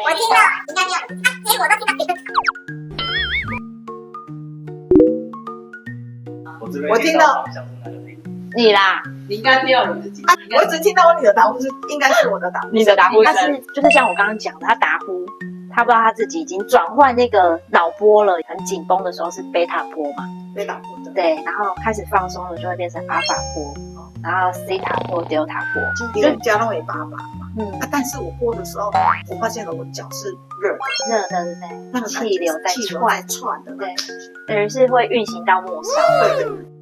我听到，应该没有，结果都听到别的。我听到你啦，你应该听到你自己。我只听到我女的打呼是，应该是我的打呼。你的打呼声，声就是像我刚刚讲的，他打呼，他不知道他自己已经转换那个脑波了，很紧绷的时候是贝塔波嘛，被打呼的。对，然后开始放松了就会变成阿法波，然后西塔波、德尔塔波，你的家都没爸爸嘛。嗯，但是我播的时候，我发现了我脚是热的，热的对不对？那个气流在气流窜，在窜的。对，等于是会运行到末梢。对对。